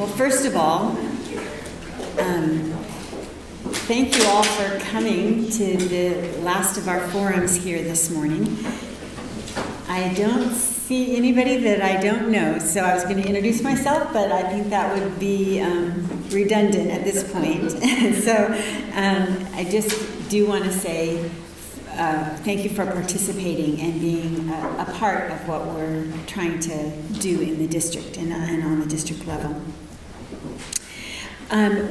Well, first of all, thank you all for coming to the last of our forums here this morning. I don't see anybody that I don't know, so I was going to introduce myself, but I think that would be redundant at this point. So I just do want to say thank you for participating and being a part of what we're trying to do in the district and on the district level.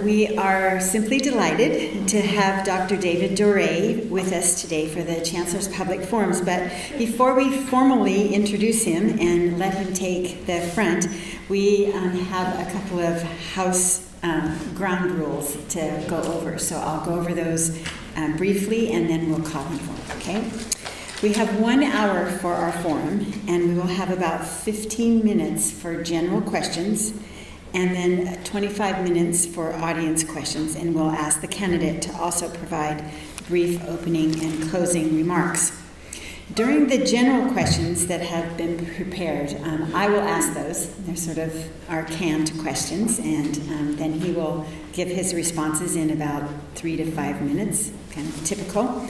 We are simply delighted to have Dr. David Dore with us today for the Chancellor's Public Forums. But before we formally introduce him and let him take the front, we have a couple of house ground rules to go over. So I'll go over those briefly and then we'll call him forward, okay? We have 1 hour for our forum and we will have about 15 minutes for general questions and then 25 minutes for audience questions, and we'll ask the candidate to also provide brief opening and closing remarks. During the general questions that have been prepared, I will ask those. They're sort of our canned questions, and then he will give his responses in about 3 to 5 minutes, kind of typical.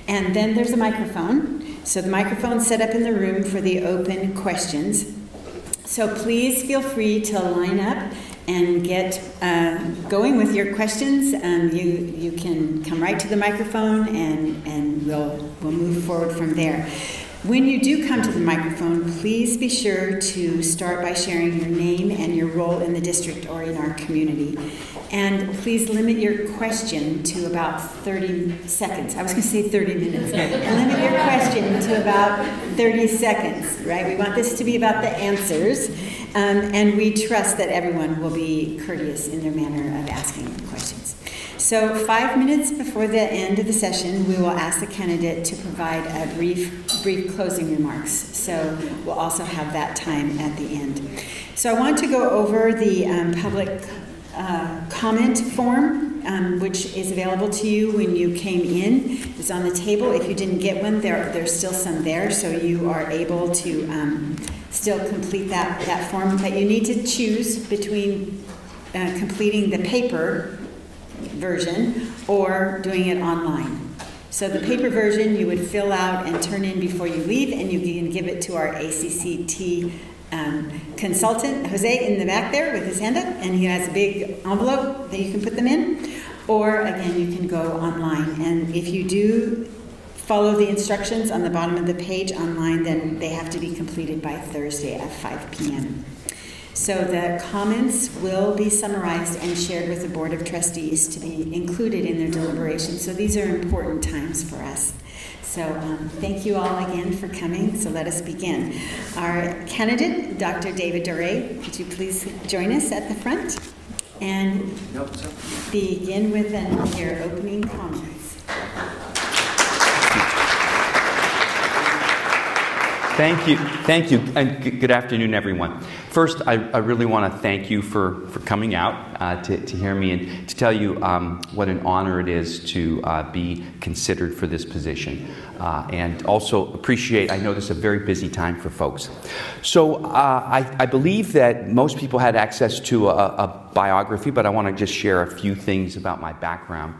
And then there's a microphone. So the microphone's set up in the room for the open questions. So please feel free to line up and get going with your questions. You can come right to the microphone and we'll move forward from there. When you do come to the microphone, please be sure to start by sharing your name and your role in the district or in our community. And please limit your question to about 30 seconds. I was going to say 30 minutes. Limit your question to about 30 seconds, right? We want this to be about the answers. And we trust that everyone will be courteous in their manner of asking questions. So 5 minutes before the end of the session, we will ask the candidate to provide a brief closing remarks. So we'll also have that time at the end. So I want to go over the public comment form, which is available to you when you came in. It's on the table. If you didn't get one, there's still some there, so you are able to still complete that form. But you need to choose between completing the paper version or doing it online. So the paper version you would fill out and turn in before you leave, and you can give it to our ACCT consultant, Jose, in the back there with his hand up, and he has a big envelope that you can put them in. Or again, you can go online. And if you do follow the instructions on the bottom of the page online, then they have to be completed by Thursday at 5 p.m. So the comments will be summarized and shared with the Board of Trustees to be included in their deliberations. So these are important times for us. So thank you all again for coming. So let us begin. Our candidate, Dr. David Dore, could you please join us at the front and begin with your opening comments. Thank you, and good afternoon, everyone. First, I really want to thank you for coming out to hear me and to tell you what an honor it is to be considered for this position. And also appreciate, I know this is a very busy time for folks. So I believe that most people had access to a biography, but I want to just share a few things about my background.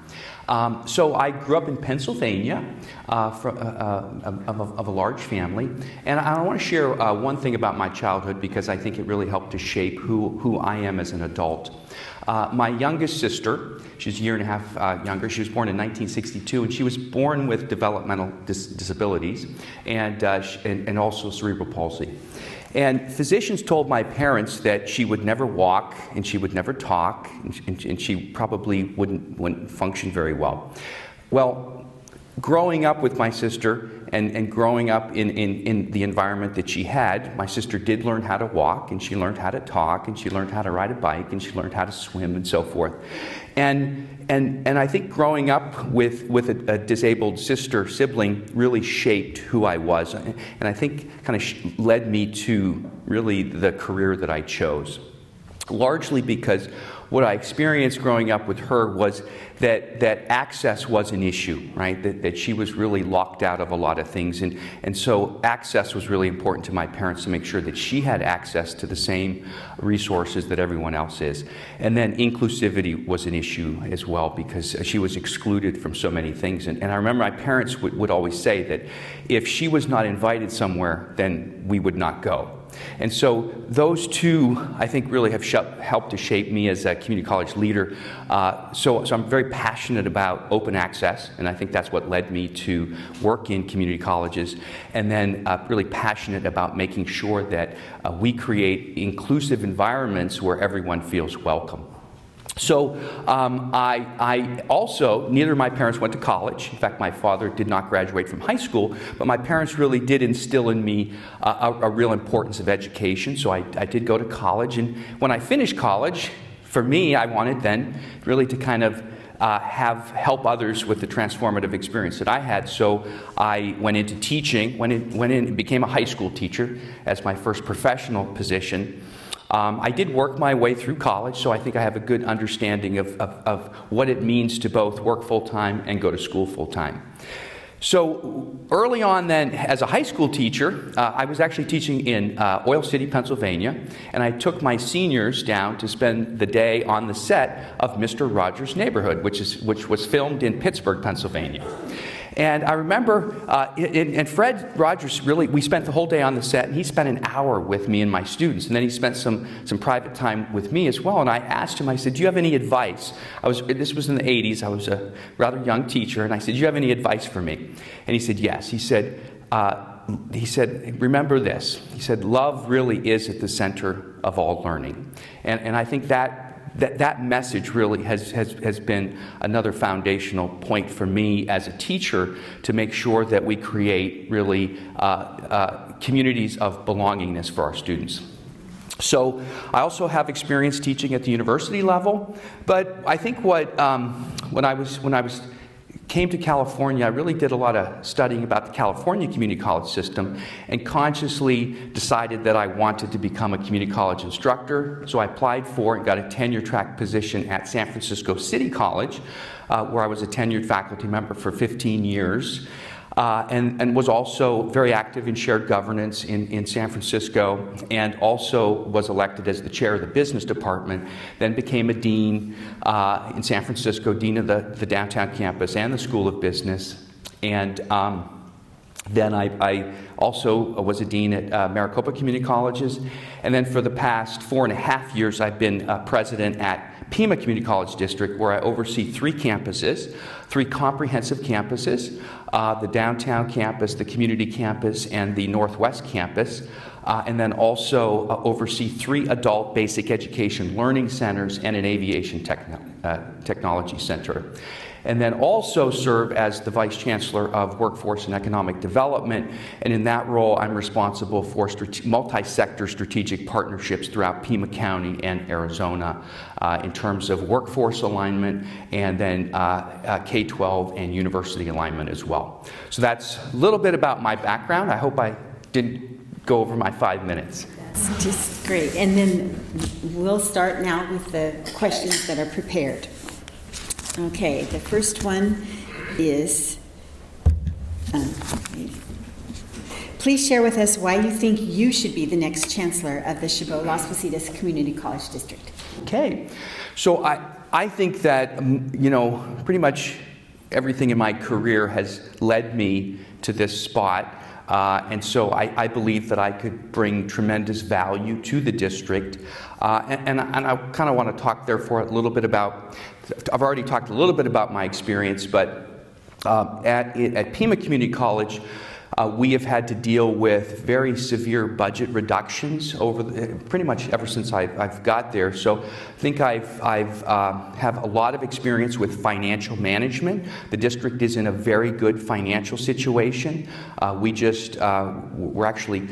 So I grew up in Pennsylvania of a large family, and I want to share one thing about my childhood because I think it really helped to shape who I am as an adult. My youngest sister, she's a year and a half younger, she was born in 1962, and she was born with developmental disabilities and also cerebral palsy. And physicians told my parents that she would never walk and she would never talk and she probably wouldn't function very well. Well, growing up with my sister and growing up in the environment that she had, my sister did learn how to walk and she learned how to talk and she learned how to ride a bike and she learned how to swim and so forth. And I think growing up with a disabled sibling really shaped who I was, and I think kind of led me to really the career that I chose. largely because what I experienced growing up with her was that access was an issue, right? That she was really locked out of a lot of things. And so access was really important to my parents, to make sure that she had access to the same resources that everyone else is. And then inclusivity was an issue as well, because she was excluded from so many things. And I remember my parents would always say that if she was not invited somewhere, then we would not go. And so those two, I think, really have helped to shape me as a community college leader. So I'm very passionate about open access, and I think that's what led me to work in community colleges. And then really passionate about making sure that we create inclusive environments where everyone feels welcome. So I also, neither of my parents went to college. In fact, my father did not graduate from high school, but my parents really did instill in me a real importance of education. So I did go to college, and when I finished college, for me, I wanted then really to kind of help others with the transformative experience that I had. So I went into teaching, went in and became a high school teacher as my first professional position. I did work my way through college, so I think I have a good understanding of what it means to both work full-time and go to school full-time. So early on then, as a high school teacher, I was actually teaching in Oil City, Pennsylvania, and I took my seniors down to spend the day on the set of Mr. Rogers' Neighborhood, which was filmed in Pittsburgh, Pennsylvania. And I remember, and Fred Rogers really, we spent the whole day on the set, and he spent an hour with me and my students, and then he spent some private time with me as well. And I asked him, I said, do you have any advice? This was in the 80s, I was a rather young teacher, and I said, do you have any advice for me? And he said, yes. He said, remember this. He said, love really is at the center of all learning. And I think that message really has been another foundational point for me as a teacher, to make sure that we create really communities of belongingness for our students. So I also have experience teaching at the university level, but I think when I came to California, I really did a lot of studying about the California community college system, and consciously decided that I wanted to become a community college instructor. So I applied for and got a tenure track position at San Francisco City College, where I was a tenured faculty member for 15 years. And was also very active in shared governance in San Francisco, and also was elected as the chair of the business department, then became a dean in San Francisco, dean of the downtown campus and the School of Business. And then I also was a dean at Maricopa Community Colleges. And then for the past 4.5 years, I've been president at Pima Community College District, where I oversee 3 campuses, 3 comprehensive campuses, the downtown campus, the community campus, and the Northwest campus, and then also oversee 3 adult basic education learning centers and an aviation technology center. And then also serve as the Vice Chancellor of Workforce and Economic Development. And in that role, I'm responsible for multi-sector strategic partnerships throughout Pima County and Arizona in terms of workforce alignment, and then K-12 and university alignment as well. So that's a little bit about my background. I hope I didn't go over my 5 minutes. That's just great. And then we'll start now with the questions that are prepared. Okay, the first one is, please share with us why you think you should be the next chancellor of the Chabot Las Positas Community College District. Okay, so I think that, pretty much everything in my career has led me to this spot. And so I believe that I could bring tremendous value to the district. And I kind of want to talk, therefore, a little bit about, I've already talked a little bit about my experience, but at Pima Community College, we have had to deal with very severe budget reductions pretty much ever since I've got there. So I think I have a lot of experience with financial management. The district is in a very good financial situation. We're actually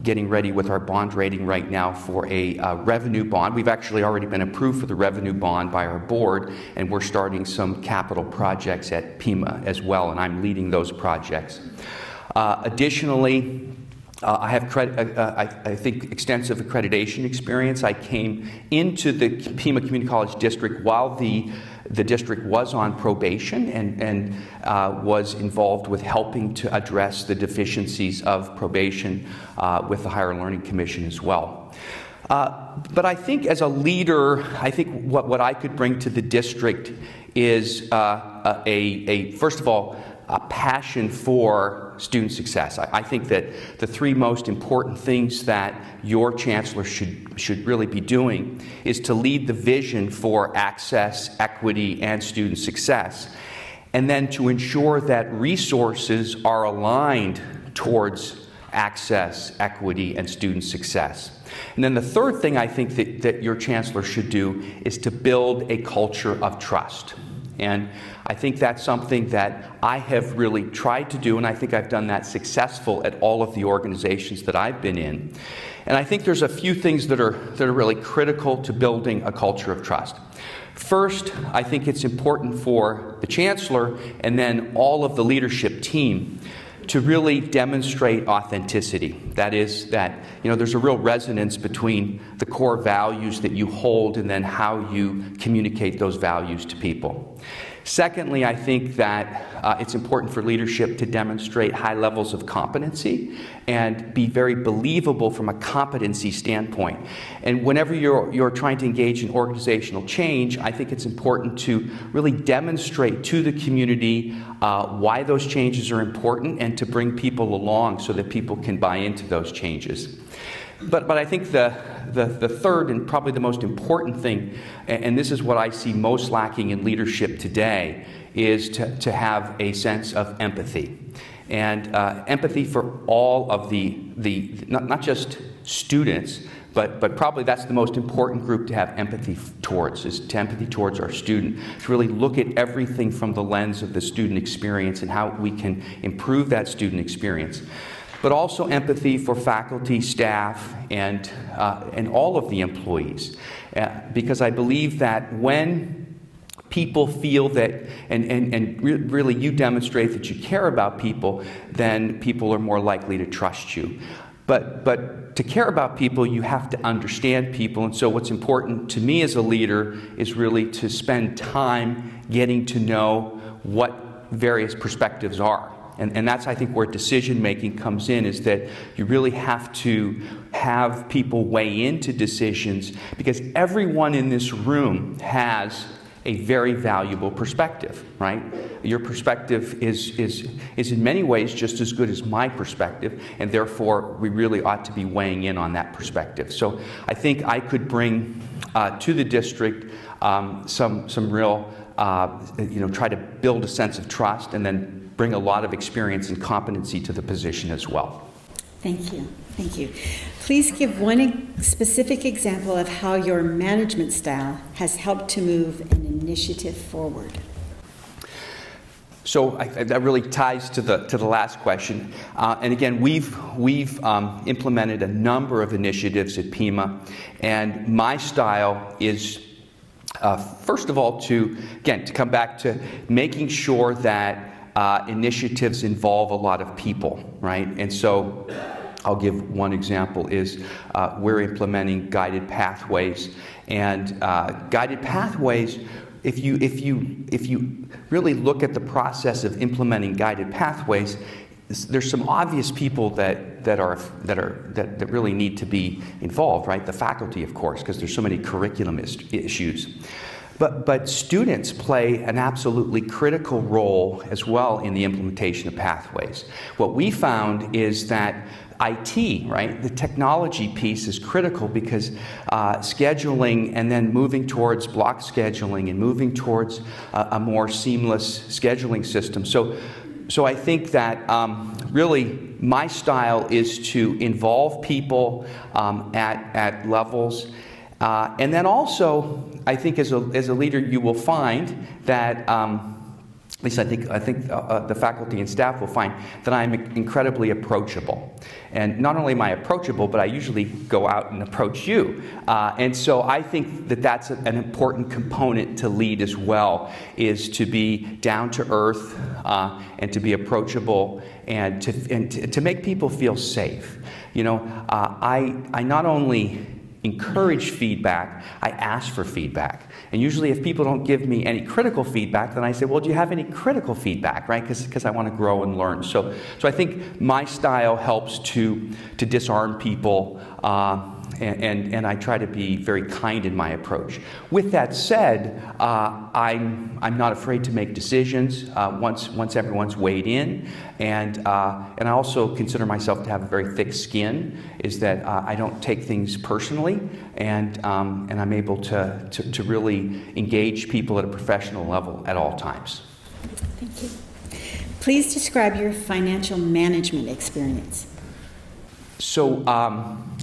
getting ready with our bond rating right now for a revenue bond. We've actually already been approved for the revenue bond by our board, and we're starting some capital projects at Pima as well, and I'm leading those projects. Additionally, I have, I think, extensive accreditation experience. I came into the Pima Community College District while the district was on probation and was involved with helping to address the deficiencies of probation with the Higher Learning Commission as well. But I think as a leader, I think what I could bring to the district is first of all, a passion for student success. I think that the three most important things that your chancellor should really be doing is to lead the vision for access, equity, and student success, and then to ensure that resources are aligned towards access, equity, and student success. And then the third thing I think that your chancellor should do is to build a culture of trust. And I think that's something that I have really tried to do, and I think I've done that successful at all of the organizations that I've been in. And I think there's a few things that are really critical to building a culture of trust. First, I think it's important for the chancellor and then all of the leadership team to really demonstrate authenticity. That is, that there's a real resonance between the core values that you hold and then how you communicate those values to people. Secondly, I think that it's important for leadership to demonstrate high levels of competency and be very believable from a competency standpoint. And whenever you're trying to engage in organizational change, I think it's important to really demonstrate to the community why those changes are important and to bring people along so that people can buy into those changes. But I think the third and probably the most important thing, and this is what I see most lacking in leadership today, is to have a sense of empathy. And empathy for all of not just students, but probably that's the most important group to have empathy towards, is to empathy towards our student, to really look at everything from the lens of the student experience and how we can improve that student experience. But also empathy for faculty, staff, and all of the employees. Because I believe that when people feel that, and really you demonstrate that you care about people, then people are more likely to trust you. But to care about people, you have to understand people, and so what's important to me as a leader is really to spend time getting to know what various perspectives are. And that's, I think, where decision-making comes in, is that you really have to have people weigh into decisions, because everyone in this room has a very valuable perspective, right? Your perspective is in many ways just as good as my perspective, and therefore we really ought to be weighing in on that perspective. So I think I could bring to the district some real, try to build a sense of trust and then bring a lot of experience and competency to the position as well. Thank you. Thank you. Please give one specific example of how your management style has helped to move an initiative forward. So that really ties to the last question. And again, we've implemented a number of initiatives at Pima, and my style is first of all to come back to making sure that initiatives involve a lot of people, right? And so I'll give one example is we're implementing guided pathways, and guided pathways, if you really look at the process of implementing guided pathways, there's some obvious people that really need to be involved, right? The faculty, of course, because there's so many curriculum issues. But students play an absolutely critical role as well in the implementation of pathways. What we found is that IT, right, the technology piece is critical, because scheduling and then moving towards block scheduling and moving towards a more seamless scheduling system. So I think that really my style is to involve people at levels. And then also, I think as a leader, you will find that at least I think the faculty and staff will find that I'm incredibly approachable. And not only am I approachable, but I usually go out and approach you. And so I think that that's an important component to lead as well, is to be down to earth and to be approachable and to make people feel safe. You know, I not only encourage feedback, I ask for feedback. And usually if people don't give me any critical feedback, then I say, well, do you have any critical feedback, right? Because I want to grow and learn. So I think my style helps to disarm people, and I try to be very kind in my approach. With that said, I'm not afraid to make decisions once everyone's weighed in, and I also consider myself to have a very thick skin. Is that I don't take things personally, and I'm able to really engage people at a professional level at all times. Thank you. Please describe your financial management experience. So,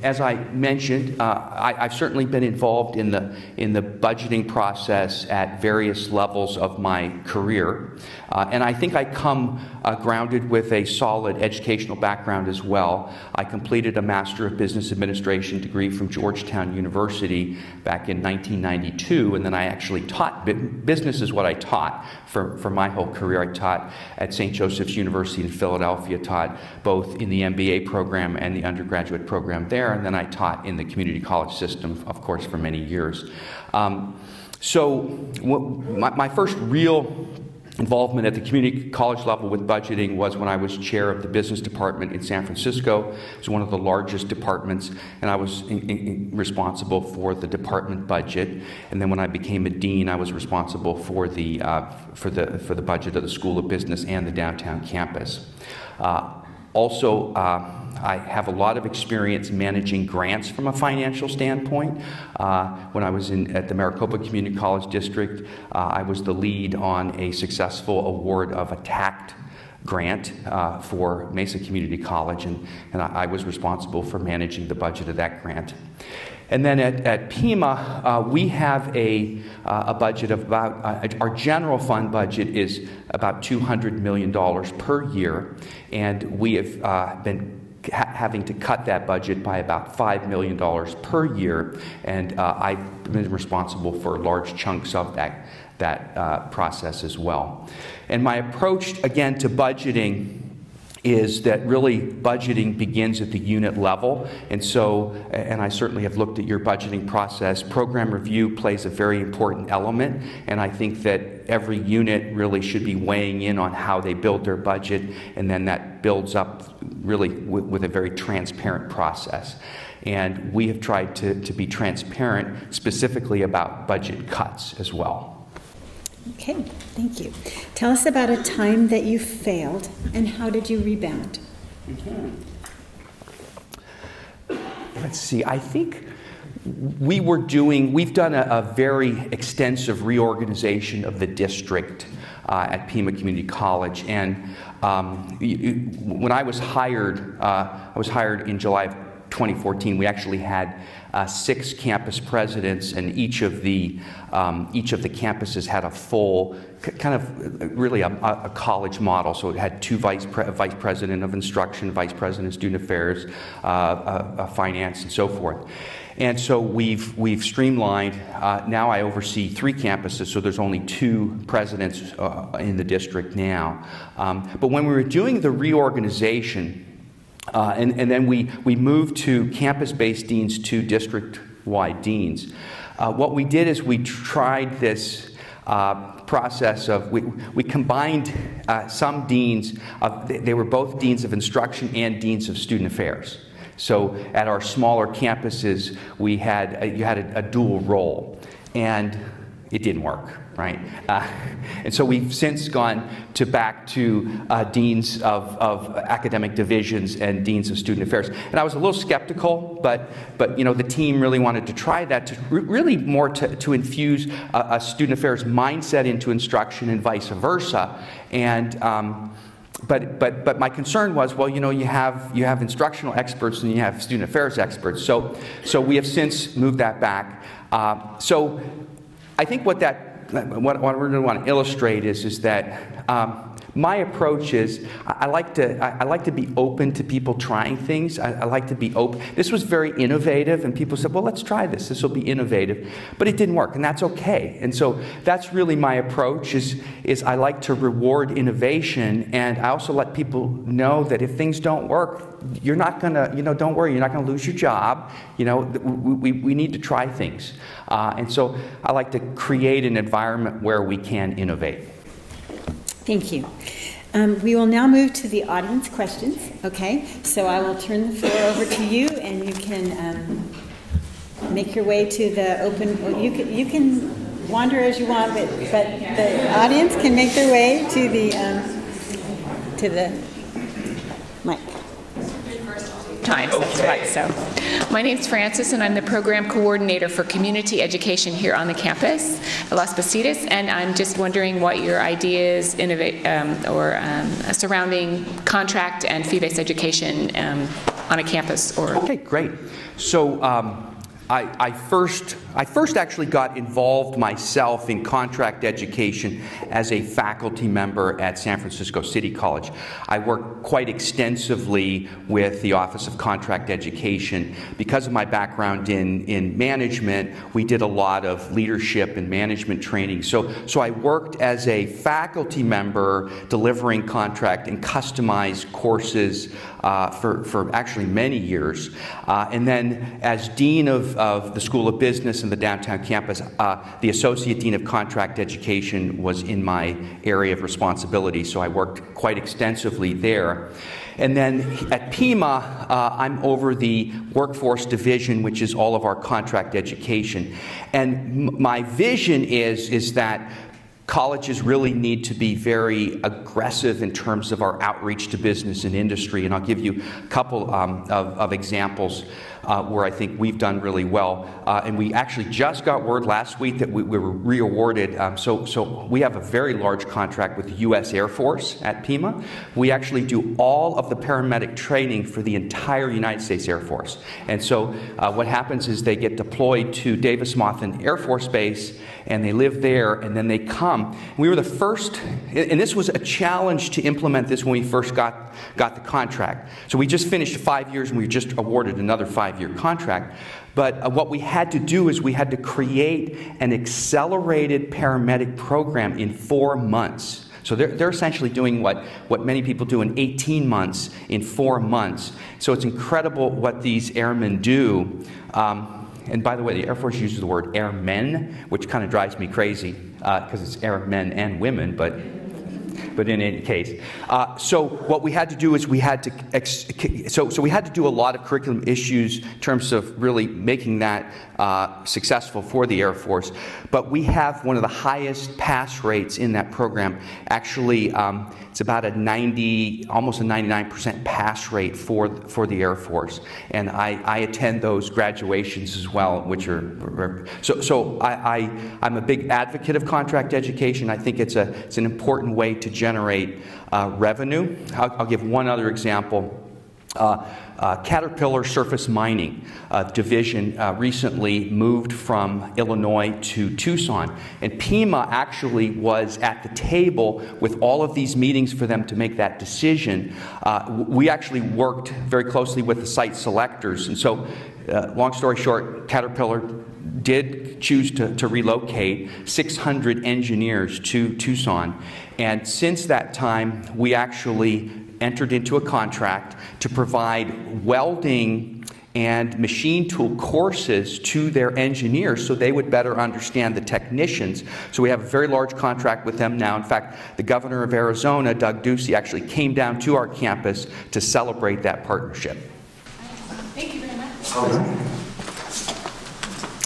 as I mentioned, I've certainly been involved in the budgeting process at various levels of my career, and I think I come grounded with a solid educational background as well. I completed a Master of Business Administration degree from Georgetown University back in 1992, and then I actually taught business is what I taught for my whole career. I taught at St. Joseph's University in Philadelphia, taught both in the MBA program and the undergraduate program there, and then I taught in the community college system, of course, for many years. My first real involvement at the community college level with budgeting was when I was chair of the business department in San Francisco. It was one of the largest departments, and I was responsible for the department budget. And then when I became a dean, I was responsible for the budget of the School of Business and the downtown campus. I have a lot of experience managing grants from a financial standpoint. When I was at the Maricopa Community College District, I was the lead on a successful award of a TACT grant for Mesa Community College, and I was responsible for managing the budget of that grant. And then at Pima, we have a budget of about, our general fund budget is about $200 million per year, and we have been having to cut that budget by about $5 million per year, and I've been responsible for large chunks of that process as well. And my approach, again, to budgeting is that really budgeting begins at the unit level, and so, and I certainly have looked at your budgeting process. Program review plays a very important element, and I think that every unit really should be weighing in on how they build their budget, and then that builds up really with a very transparent process. And we have tried to be transparent specifically about budget cuts as well. Okay, thank you. Tell us about a time that you failed and how did you rebound? Let's see, I think we've done a very extensive reorganization of the district at Pima Community College, and when I was hired in July of 2014. We actually had 6 campus presidents, and each of the campuses had a full, kind of really a college model. So it had 2 vice president of instruction, vice president of student affairs, finance, and so forth. And so we've streamlined. Now I oversee 3 campuses, so there's only 2 presidents in the district now. But when we were doing the reorganization, and then we moved to campus-based deans to district-wide deans. What we did is we tried this process of, we combined some deans, they were both deans of instruction and deans of student affairs. So at our smaller campuses, you had a dual role, and it didn't work, right? And so we've since gone back to deans of academic divisions and deans of student affairs. And I was a little skeptical, but you know, the team really wanted to try that, to really more to infuse a student affairs mindset into instruction and vice versa. And but my concern was, well, you know, you have instructional experts and you have student affairs experts. So we have since moved that back. So I think what that I really want to illustrate is that my approach is I like to be open to people trying things. I like to be open. This was very innovative, and people said, well, let's try this. This will be innovative. But it didn't work, and that's okay. And so that's really my approach is I like to reward innovation, and I also let people know that if things don't work, you're not going to, don't worry, you're not going to lose your job. We need to try things. And so I like to create an environment where we can innovate. Thank you. We will now move to the audience questions. Okay, so I will turn the floor over to you, and you can make your way to the open. Well, you can wander as you want, but the audience can make their way to the mic. That's right. So, my name's Frances, and I'm the program coordinator for community education here on the campus at Las Positas. And I'm just wondering what your ideas surrounding contract and fee-based education on a campus. Okay, great. So I first actually got involved myself in contract education as a faculty member at San Francisco City College. I worked quite extensively with the Office of Contract Education. Because of my background in management, we did a lot of leadership and management training. So I worked as a faculty member delivering contract and customized courses for actually many years. And then as Dean of the School of Business in the downtown campus, the Associate Dean of Contract Education was in my area of responsibility, so I worked quite extensively there. And then at Pima, I'm over the workforce division, which is all of our contract education. And my vision is that colleges really need to be very aggressive in terms of our outreach to business and industry, and I'll give you a couple of examples where I think we've done really well. And we actually just got word last week that we were re-awarded. So we have a very large contract with the U.S. Air Force at Pima. We actually do all of the paramedic training for the entire United States Air Force. And so what happens is they get deployed to Davis-Monthan Air Force Base, and they live there, and then they come. We were the first, and this was a challenge to implement this when we first got the contract. So we just finished 5 years, and we just awarded another 5-year contract. But what we had to do is we had to create an accelerated paramedic program in 4 months. So they're essentially doing what many people do in 18 months in 4 months. So it's incredible what these airmen do. And by the way, the Air Force uses the word airmen, which kind of drives me crazy because it's airmen and women, but in any case. So what we had to do is we had to, so we had to do a lot of curriculum issues in terms of really making that successful for the Air Force. But we have one of the highest pass rates in that program. Actually, it's about almost a 99% pass rate for the Air Force. And I attend those graduations as well, which are, so I'm a big advocate of contract education. I think it's an important way to generate revenue. I'll give one other example. Caterpillar Surface Mining division recently moved from Illinois to Tucson, and Pima actually was at the table with all of these meetings for them to make that decision. We actually worked very closely with the site selectors, and so long story short, Caterpillar did choose to relocate 600 engineers to Tucson, and since that time we actually entered into a contract to provide welding and machine tool courses to their engineers so they would better understand the technicians. So we have a very large contract with them now. In fact, the governor of Arizona, Doug Ducey, actually came down to our campus to celebrate that partnership. Thank you very much. All right.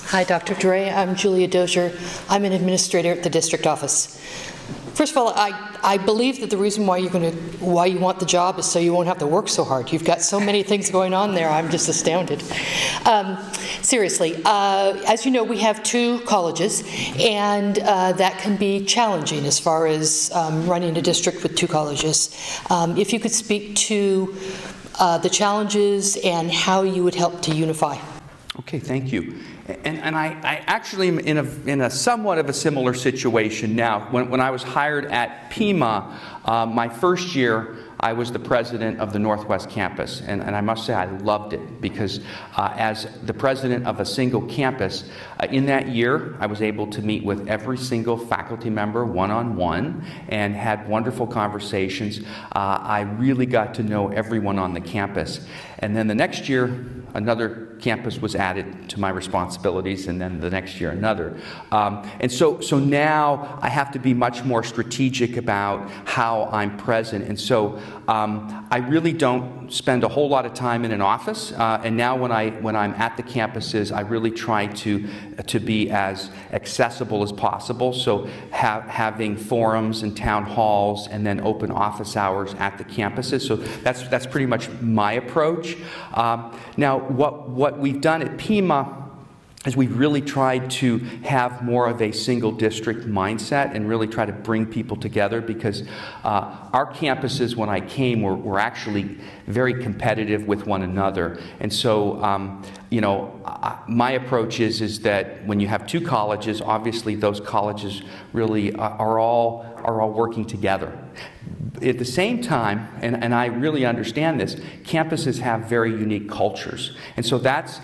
Hi, Dr. Dore. I'm Julia Dozier. I'm an administrator at the district office. First of all, I believe that the reason why you want the job is so you won't have to work so hard. You've got so many things going on there. I'm just astounded. Seriously, as you know, we have 2 colleges, and that can be challenging as far as running a district with 2 colleges. If you could speak to the challenges and how you would help to unify. Okay, thank you. And I actually am in a somewhat of a similar situation now. When I was hired at Pima, my first year, I was the president of the Northwest campus, and I must say I loved it because as the president of a single campus, in that year I was able to meet with every single faculty member one-on-one and had wonderful conversations. I really got to know everyone on the campus. And then the next year, another campus was added to my responsibilities, and then the next year another. And so now I have to be much more strategic about how I'm present. And so I really don't spend a whole lot of time in an office. And now when I'm at the campuses, I really try to be as accessible as possible. So having forums and town halls, and then open office hours at the campuses. So that's pretty much my approach. Now, what we've done at Pima is we've really tried to have more of a single district mindset and really try to bring people together, because our campuses, when I came, were actually very competitive with one another. And so, you know, my approach is that when you have two colleges, obviously those colleges really are all working together. At the same time, and I really understand this, campuses have very unique cultures, and so that's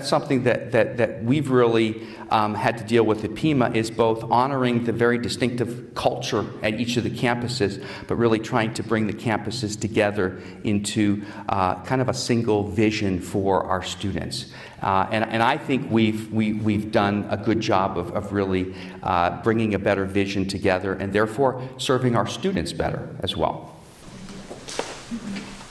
something that we've really had to deal with at Pima, is both honoring the very distinctive culture at each of the campuses, but really trying to bring the campuses together into kind of a single vision for our students. And I think we've done a good job of really bringing a better vision together, and therefore serving our students better as well.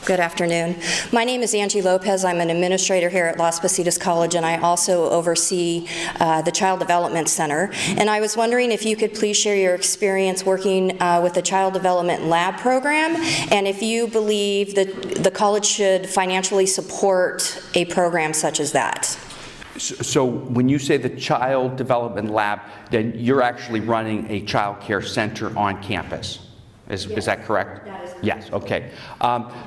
Good afternoon. My name is Angie Lopez. I'm an administrator here at Las Positas College, and I also oversee the Child Development Center. And I was wondering if you could please share your experience working with the Child Development Lab program, and if you believe that the college should financially support a program such as that. So when you say the Child Development Lab, then you're actually running a child care center on campus. Is that correct? That is correct. Yes, okay.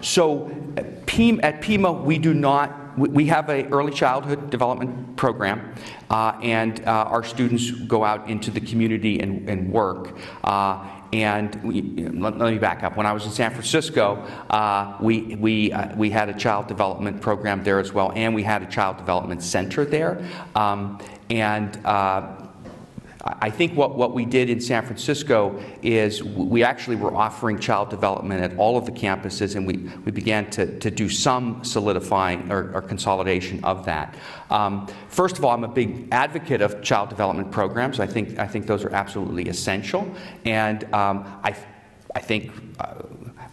So at Pima, we do not, we have an early childhood development program, and our students go out into the community and work. And let me back up. When I was in San Francisco, we had a child development program there as well, and we had a child development center there. I think what we did in San Francisco is we actually were offering child development at all of the campuses, and we began to do some solidifying or consolidation of that. First of all, I'm a big advocate of child development programs. I think those are absolutely essential, and I think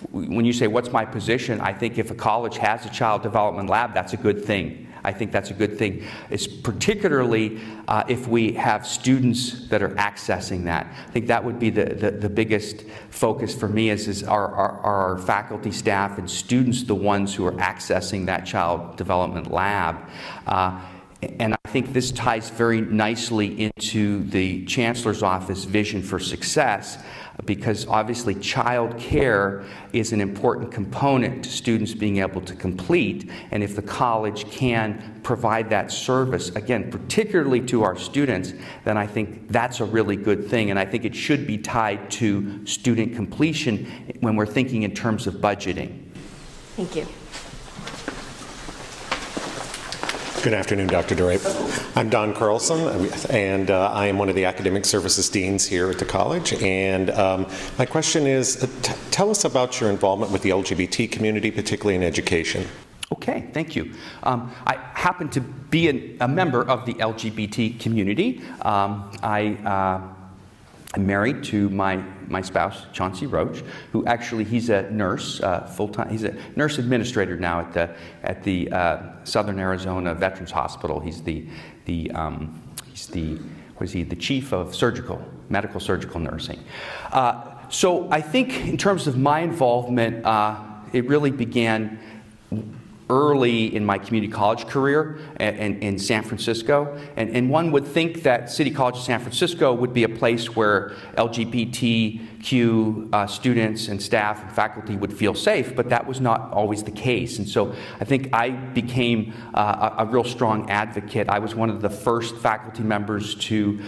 when you say what's my position, I think if a college has a child development lab, that's a good thing. I think that's a good thing. It's particularly if we have students that are accessing that. I think that would be the biggest focus for me is our faculty, staff, and students the ones who are accessing that child development lab. And I think this ties very nicely into the Chancellor's Office vision for success, because obviously child care is an important component to students being able to complete, and if the college can provide that service, again, particularly to our students, then I think that's a really good thing, and I think it should be tied to student completion when we're thinking in terms of budgeting. Thank you. Good afternoon, Dr. Dore. I'm Don Carlson, and I am one of the academic services deans here at the college. And my question is, tell us about your involvement with the LGBT community, particularly in education. Okay, thank you. I happen to be a member of the LGBT community. I'm married to my spouse, Chauncey Roach, who actually he's a nurse, full-time. He's a nurse administrator now at the Southern Arizona Veterans Hospital. He's the chief of medical surgical nursing. So I think in terms of my involvement, it really began early in my community college career in San Francisco, and one would think that City College of San Francisco would be a place where LGBT LGBTQ students and staff and faculty would feel safe, but that was not always the case. And so I think I became a real strong advocate. I was one of the first faculty members to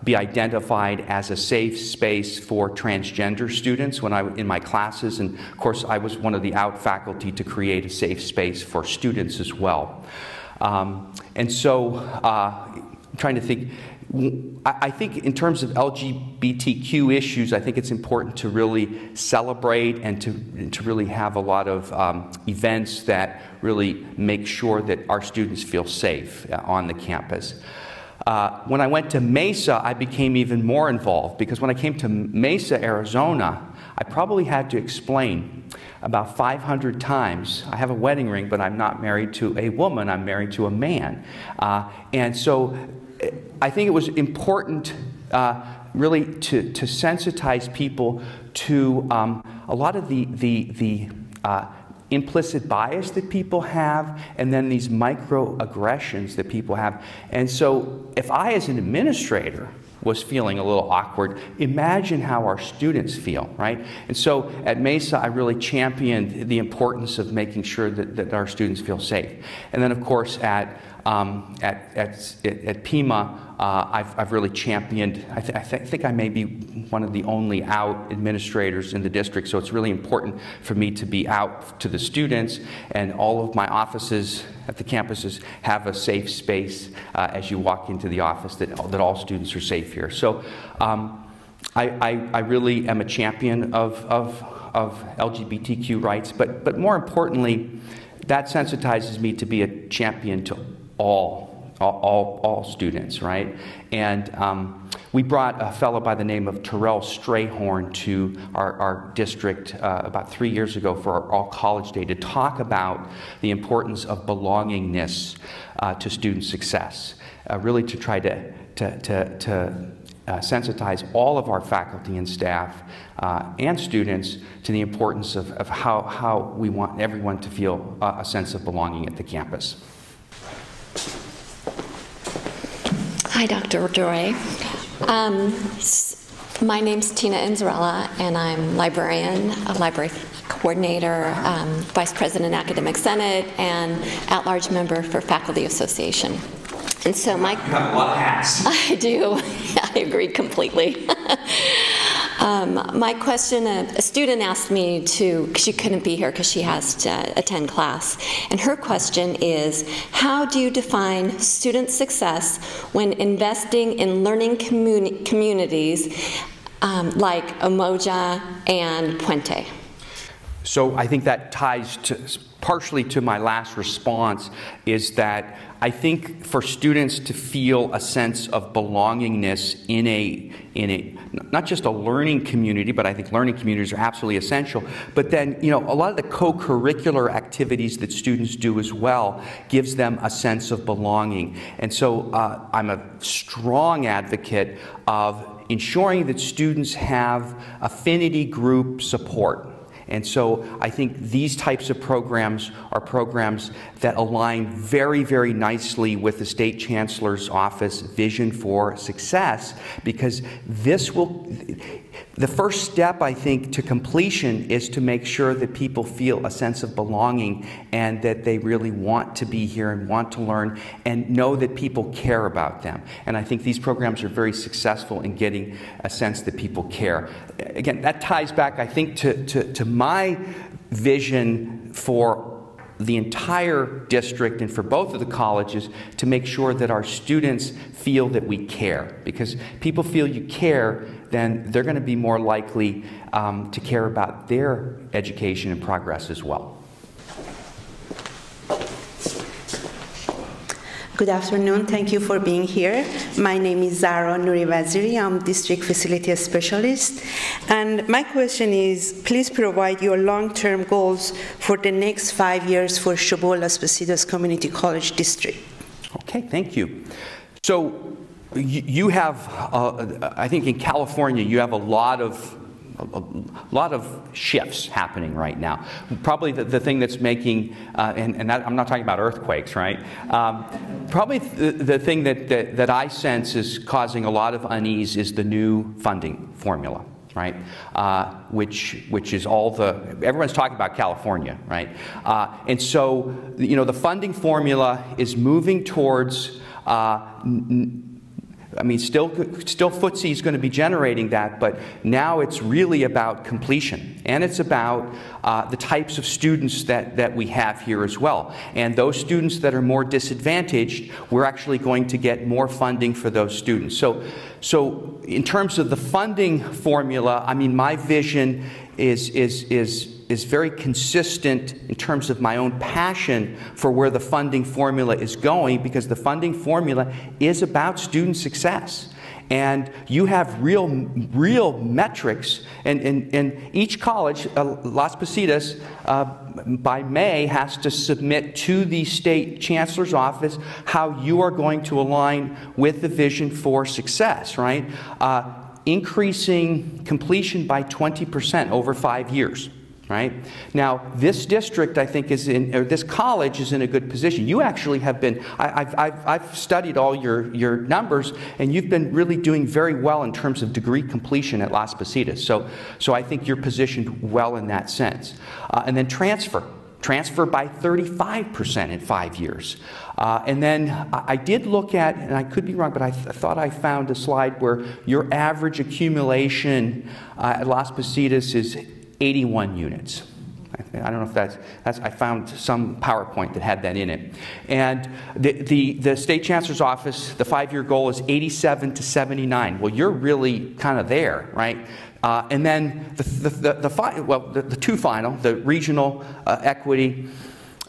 be identified as a safe space for transgender students in my classes, and of course I was one of the out faculty to create a safe space for students as well. And so I'm trying to think, I think in terms of LGBTQ issues, I think it's important to really celebrate and to really have a lot of events that really make sure that our students feel safe on the campus. When I went to Mesa, I became even more involved, because when I came to Mesa, Arizona, I probably had to explain about 500 times, I have a wedding ring, but I'm not married to a woman, I'm married to a man. And so I think it was important really to sensitize people to a lot of the implicit bias that people have, and then these microaggressions that people have. And so if I, as an administrator, was feeling a little awkward, imagine how our students feel, right? And so at Mesa, I really championed the importance of making sure that our students feel safe. And then, of course, at Pima, I've really championed, I think I may be one of the only out administrators in the district, so it's really important for me to be out to the students, and all of my offices at the campuses have a safe space as you walk into the office, that all students are safe here. So I really am a champion of LGBTQ rights, but more importantly, that sensitizes me to be a champion to all students, right? And we brought a fellow by the name of Terrell Strayhorn to our district about 3 years ago for our All College Day to talk about the importance of belongingness to student success, really to try to sensitize all of our faculty and staff and students to the importance of how we want everyone to feel a sense of belonging at the campus. Hi, Dr. Dore. My name's Tina Zarrella, and I'm librarian, a library coordinator, vice president Academic Senate, and at-large member for Faculty Association. And so you have a lot of hats. I do. I agree completely. My question, a student asked me because she couldn't be here because she has to attend class, and her question is, how do you define student success when investing in learning communities like Umoja and Puente? So I think that ties partially to my last response, is that I think for students to feel a sense of belongingness in a not just a learning community, but I think learning communities are absolutely essential. But then, you know, a lot of the co-curricular activities that students do as well gives them a sense of belonging. And so I'm a strong advocate of ensuring that students have affinity group support. And so I think these types of programs are programs that align very, very nicely with the State Chancellor's Office vision for success, because the first step, I think, to completion is to make sure that people feel a sense of belonging and that they really want to be here and want to learn and know that people care about them. And I think these programs are very successful in getting a sense that people care. Again, that ties back, I think, to my vision for the entire district and for both of the colleges, to make sure that our students feel that we care. Because people feel you care, then they're going to be more likely to care about their education and progress as well. Good afternoon. Thank you for being here. My name is Zarrella Waziri. I'm District Facility Specialist. And my question is, please provide your long-term goals for the next 5 years for Chebool Las Positas Community College District. Okay, thank you. So you have, I think in California, you have a lot of shifts happening right now. Probably the thing that's making, and that, I'm not talking about earthquakes, right? Probably the thing that I sense is causing a lot of unease is the new funding formula. right? Which is all everyone's talking about California, right? And so, you know, the funding formula is moving towards, I mean, still FTSE is going to be generating that, but now it's really about completion. And it's about the types of students that we have here as well. And those students that are more disadvantaged, we're actually going to get more funding for those students. So in terms of the funding formula, I mean, my vision is very consistent in terms of my own passion for where the funding formula is going, because the funding formula is about student success. And you have real metrics, and each college, Las Positas, by May has to submit to the state chancellor's office how you are going to align with the vision for success, right? Increasing completion by 20% over 5 years. Right? Now, this district, I think, or this college is in a good position. You actually have been, I've studied all your numbers, and you've been really doing very well in terms of degree completion at Las Positas. So I think you're positioned well in that sense. And then transfer by 35% in 5 years. And then I did look at, and I could be wrong, but I thought I found a slide where your average accumulation at Las Positas is 81 units. I don't know if that's I found some PowerPoint that had that in it. And the State Chancellor's Office, the 5-year goal is 87 to 79. Well, you're really kind of there, right? And then the two final, the regional equity,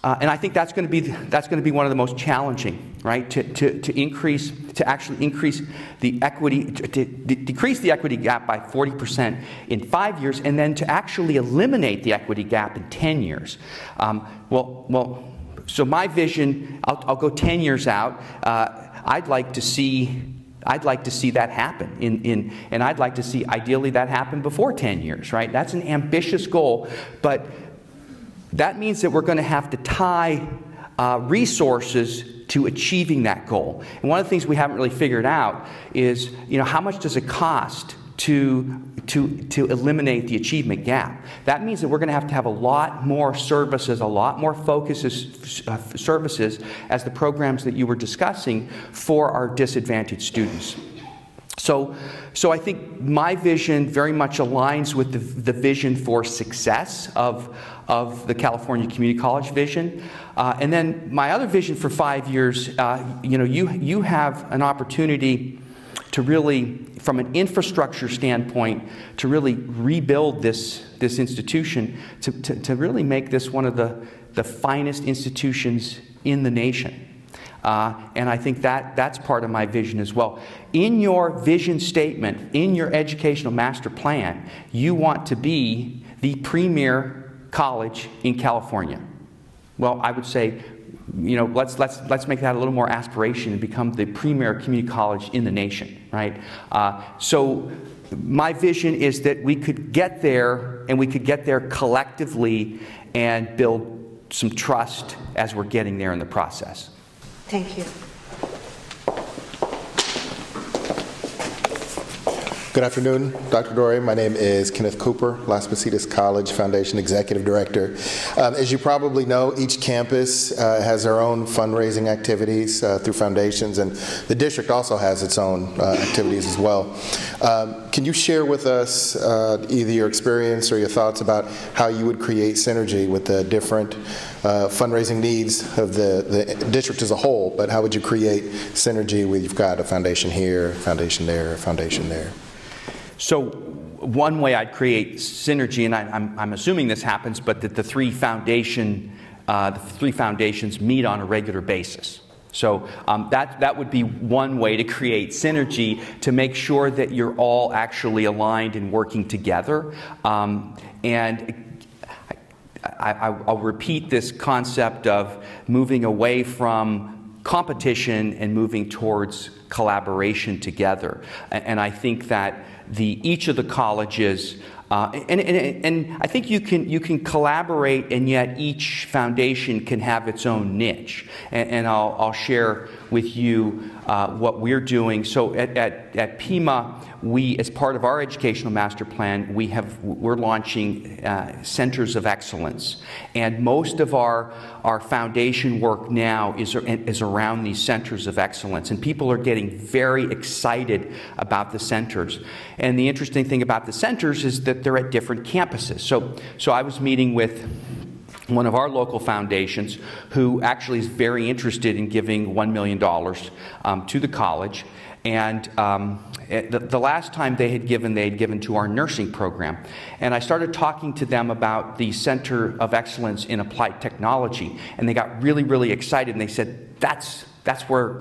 and I think that's going to be one of the most challenging, right? To actually increase the equity, to decrease the equity gap by 40% in 5 years, and then to actually eliminate the equity gap in 10 years. So my vision, I'll go 10 years out. I'd like to see that happen, and I'd like to see ideally that happen before 10 years, right? That's an ambitious goal, but that means that we're going to have to tie resources to achieving that goal. And one of the things we haven't really figured out is, you know, how much does it cost to eliminate the achievement gap? That means that we're going to have a lot more services, a lot more services as the programs that you were discussing for our disadvantaged students. So I think my vision very much aligns with the vision for success of the California Community College vision. And then my other vision for 5 years, you know, you have an opportunity to really, from an infrastructure standpoint, to really rebuild this institution, to really make this one of the finest institutions in the nation. And I think that's part of my vision as well. In your vision statement, in your educational master plan, you want to be the premier college in California. Well, I would say, you know, let's make that a little more aspiration and become the premier community college in the nation, right? So my vision is that we could get there, and we could get there collectively and build some trust as we're getting there in the process. Thank you. Good afternoon, Dr. Dore. My name is Kenneth Cooper, Las Positas College Foundation Executive Director. As you probably know, each campus has their own fundraising activities through foundations, and the district also has its own activities as well. Can you share with us either your experience or your thoughts about how you would create synergy with the different fundraising needs of the district as a whole, but how would you create synergy where you've got a foundation here, a foundation there, a foundation there? So one way I'd create synergy, and I'm assuming this happens, but that the three foundations meet on a regular basis. So that would be one way to create synergy, to make sure that you're all actually aligned and working together. And I'll repeat this concept of moving away from competition and moving towards collaboration together. And I think that each of the colleges, and I think you can collaborate, and yet each foundation can have its own niche. And I'll share with you what we're doing. So at PIMA, we, as part of our educational master plan, we're launching centers of excellence, and most of our foundation work now is around these centers of excellence, and people are getting very excited about the centers. And the interesting thing about the centers is that they're at different campuses. So I was meeting with one of our local foundations who actually is very interested in giving $1 million to the college. And the last time they had given to our nursing program. And I started talking to them about the Center of Excellence in Applied Technology. And they got really, really excited. And they said, that's where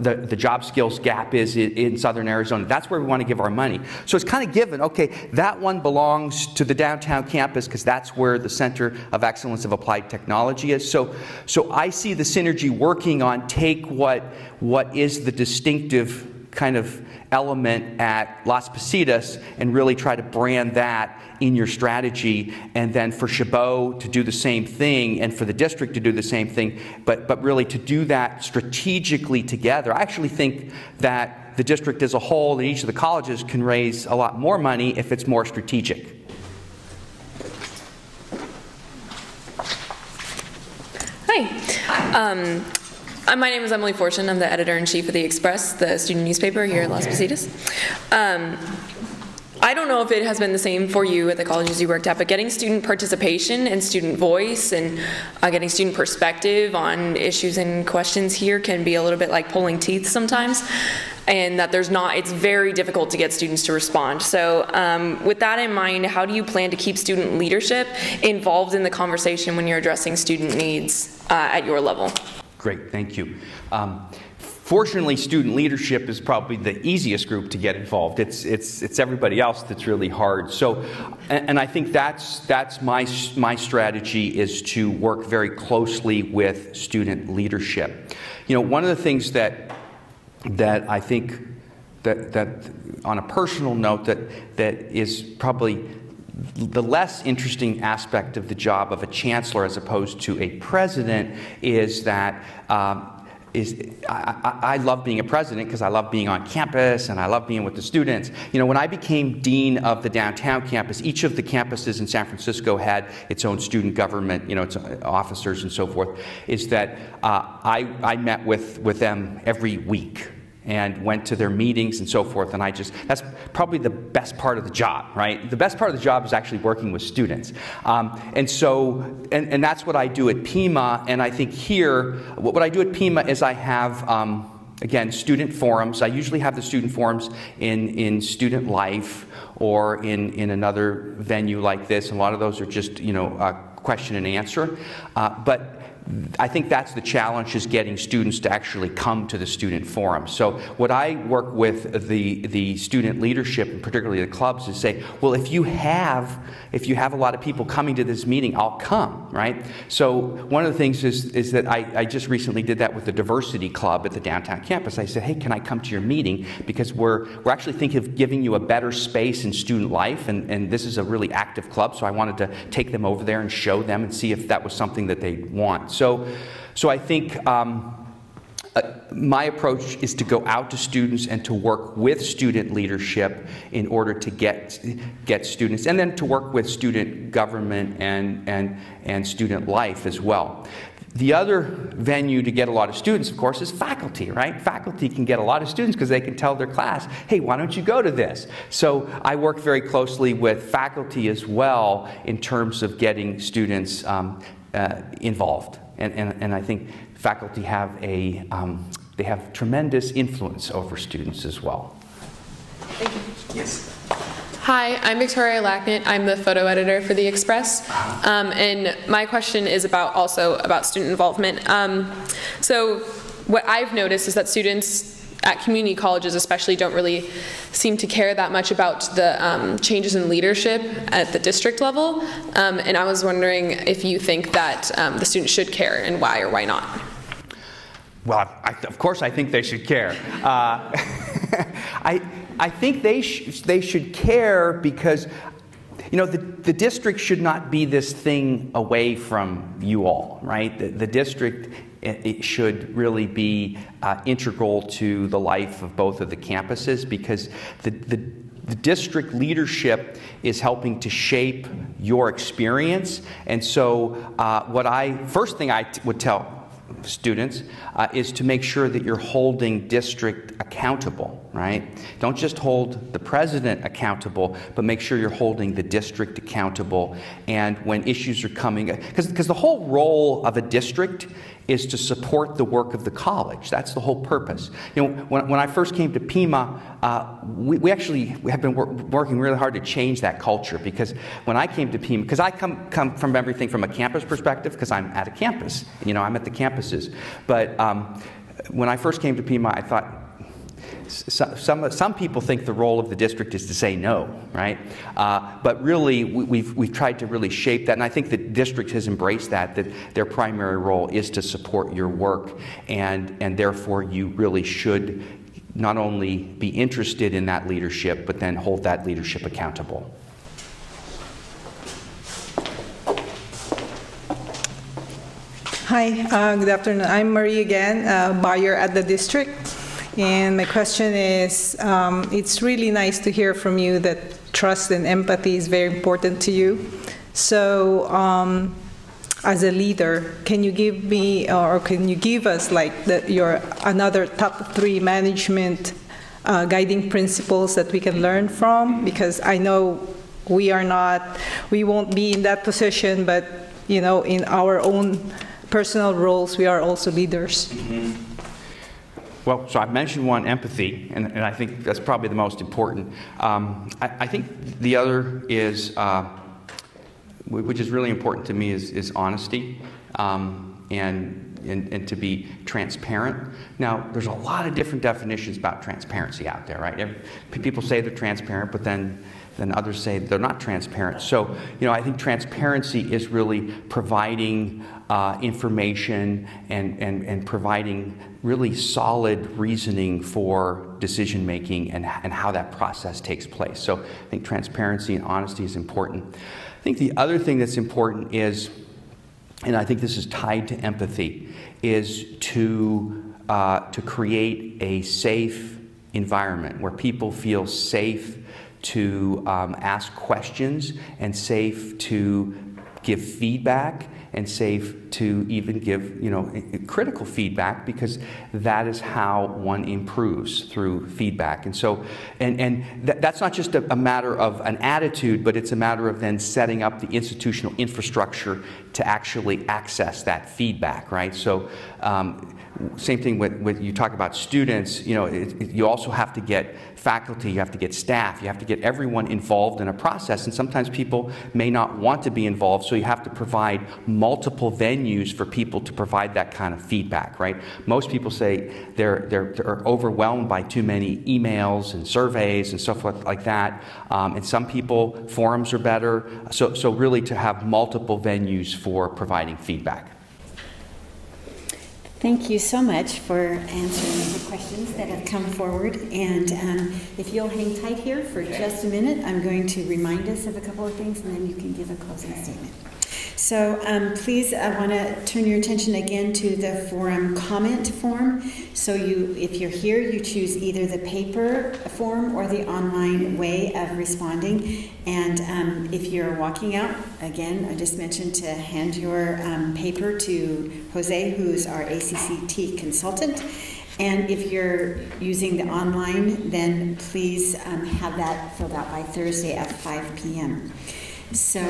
the job skills gap is in Southern Arizona. That's where we want to give our money. So it's kind of given, okay, that one belongs to the downtown campus because that's where the Center of Excellence of Applied Technology is. So I see the synergy working on take what is the distinctive kind of element at Las Positas and really try to brand that in your strategy, and then for Chabot to do the same thing and for the district to do the same thing, but really to do that strategically together. I actually think that the district as a whole and each of the colleges can raise a lot more money if it's more strategic. Hi. My name is Emily Fortune. I'm the editor-in-chief of The Express, the student newspaper here at Las Positas. I don't know if it has been the same for you at the colleges you worked at, but getting student participation and student voice and getting student perspective on issues and questions here can be a little bit like pulling teeth sometimes, and that it's very difficult to get students to respond. So with that in mind, how do you plan to keep student leadership involved in the conversation when you're addressing student needs at your level? Great, thank you. Fortunately, student leadership is probably the easiest group to get involved. It's everybody else that's really hard. So, and I think that's my strategy, is to work very closely with student leadership. You know, one of the things that I think that on a personal note that is probably the less interesting aspect of the job of a chancellor as opposed to a president is that I love being a president because I love being on campus and I love being with the students. You know, when I became dean of the downtown campus, each of the campuses in San Francisco had its own student government, you know, its officers and so forth, is that I met with them every week and went to their meetings and so forth, and that's probably the best part of the job, right? The best part of the job is actually working with students. And that's what I do at PIMA, and I think here, what I do at PIMA is I have, again, student forums. I usually have the student forums in student life or in another venue like this. A lot of those are just, you know, question and answer. But I think that's the challenge, is getting students to actually come to the student forum. So what I work with the student leadership, and particularly the clubs, is say, well, if you have a lot of people coming to this meeting, I'll come, right? So one of the things is that I just recently did that with the diversity club at the downtown campus. I said, hey, can I come to your meeting? Because we're actually thinking of giving you a better space in student life, and this is a really active club, so I wanted to take them over there and show them and see if that was something that they'd want. So I think my approach is to go out to students and to work with student leadership in order to get students, and then to work with student government and student life as well. The other venue to get a lot of students, of course, is faculty, right? Faculty can get a lot of students because they can tell their class, hey, why don't you go to this? So I work very closely with faculty as well in terms of getting students involved. And I think faculty have they have tremendous influence over students as well. Thank you. Yes. Hi, I'm Acharya Lacan. I'm the photo editor for The Express. And my question is also about student involvement. So what I've noticed is that students at community colleges especially don't really seem to care that much about the changes in leadership at the district level. And I was wondering if you think that the students should care, and why or why not. Well, of course I think they should care. I think they should care because, you know, the district should not be this thing away from you all, right? The district, it should really be integral to the life of both of the campuses, because the district leadership is helping to shape your experience. And so first thing I would tell students is to make sure that you're holding district accountable, right? Don't just hold the president accountable, but make sure you're holding the district accountable. And when issues are coming, because the whole role of a district is to support the work of the college. That's the whole purpose. You know, when I first came to Pima, we actually have been working really hard to change that culture, because when I came to Pima, because I come from everything from a campus perspective, because I'm at a campus, you know, I'm at the campuses. But when I first came to Pima, I thought, some people think the role of the district is to say no, right? But really, we've tried to really shape that, and I think the district has embraced that their primary role is to support your work, and therefore you really should not only be interested in that leadership, but then hold that leadership accountable. Hi, good afternoon. I'm Marie again, buyer at the district. And my question is, it's really nice to hear from you that trust and empathy is very important to you. So as a leader, can you give me, or can you give us like your another top 3 management guiding principles that we can learn from? Because I know we won't be in that position, but you know, in our own personal roles, we are also leaders. Mm-hmm. Well, so I've mentioned one, empathy, and I think that's probably the most important. I think the other is, which is really important to me, is honesty, and to be transparent. Now, there's a lot of different definitions about transparency out there, right? People say they're transparent, but then others say they're not transparent. So, you know, I think transparency is really providing information and providing really solid reasoning for decision making and how that process takes place. So I think transparency and honesty is important. I think the other thing that's important is, and I think this is tied to empathy, is to create a safe environment where people feel safe to ask questions and safe to give feedback and safe to even give, you know, critical feedback, because that is how one improves, through feedback. And so, that's not just a matter of an attitude, but it's a matter of then setting up the institutional infrastructure to actually access that feedback, right? So, same thing with you talk about students, you know, you also have to get faculty, you have to get staff, you have to get everyone involved in a process, and sometimes people may not want to be involved, so you have to provide multiple venues for people to provide that kind of feedback, right? Most people say they're overwhelmed by too many emails and surveys and stuff like that, and some people, forums are better, so really to have multiple venues for providing feedback. Thank you so much for answering the questions that have come forward. And if you'll hang tight here for just a minute, I'm going to remind us of a couple of things, and then you can give a closing statement. So please, I want to turn your attention again to the forum comment form. So if you're here, you choose either the paper form or the online way of responding. And if you're walking out, again, I just mentioned to hand your paper to Jose, who's our ACCT consultant. And if you're using the online, then please have that filled out by Thursday at 5 p.m. So,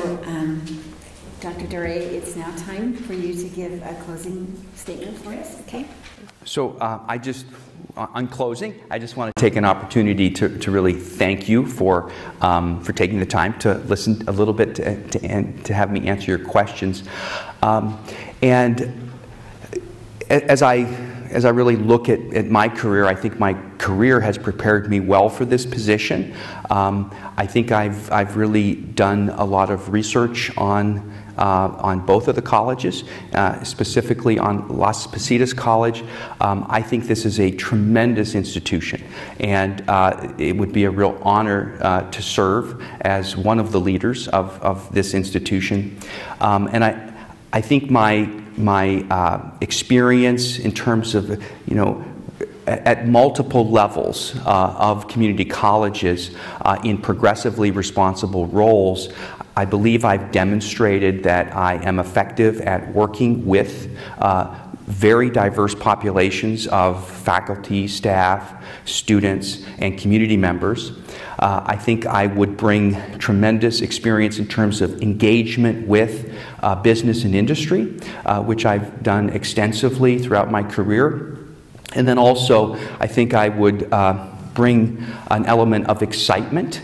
Dr. Dore, it's now time for you to give a closing statement for us, okay? So on closing, I just want to take an opportunity to really thank you for taking the time to listen a little bit to have me answer your questions. And as as I really look at my career, I think my career has prepared me well for this position. I think I've really done a lot of research on both of the colleges, specifically on Las Positas College. I think this is a tremendous institution, and it would be a real honor to serve as one of the leaders of this institution. And I think my experience in terms of, at multiple levels of community colleges in progressively responsible roles, I believe I've demonstrated that I am effective at working with very diverse populations of faculty, staff, students, and community members. I think I would bring tremendous experience in terms of engagement with business and industry, which I've done extensively throughout my career. And then also, I think I would bring an element of excitement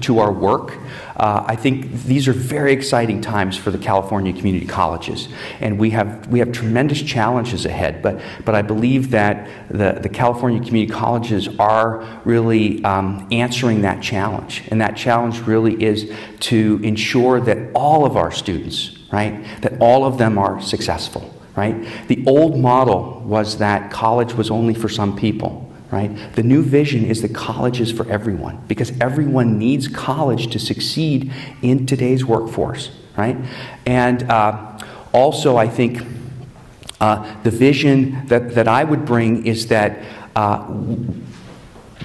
to our work. I think these are very exciting times for the California community colleges, and we have tremendous challenges ahead. But I believe that the California community colleges are really answering that challenge, and that challenge really is to ensure that all of our students, right, that all of them are successful. Right? The old model was that college was only for some people. Right? The new vision is that college is for everyone, because everyone needs college to succeed in today's workforce. Right? And also, I think the vision that I would bring is that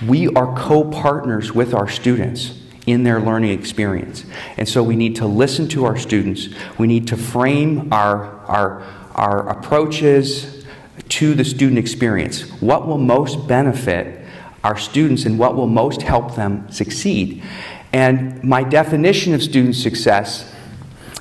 we are co-partners with our students in their learning experience. And so we need to listen to our students. We need to frame our approaches to the student experience. What will most benefit our students and what will most help them succeed? And my definition of student success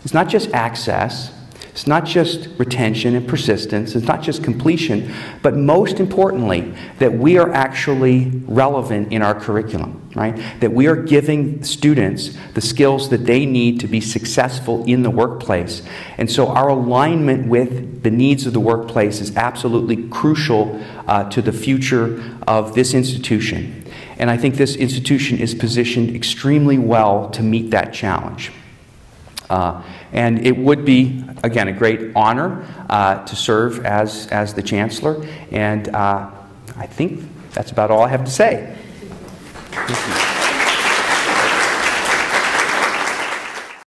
is not just access, it's not just retention and persistence, it's not just completion, but most importantly, that we are actually relevant in our curriculum, right? That we are giving students the skills that they need to be successful in the workplace. And so our alignment with the needs of the workplace is absolutely crucial to the future of this institution. And I think this institution is positioned extremely well to meet that challenge. And it would be, again, a great honor to serve as the Chancellor. And I think that's about all I have to say. Thank you.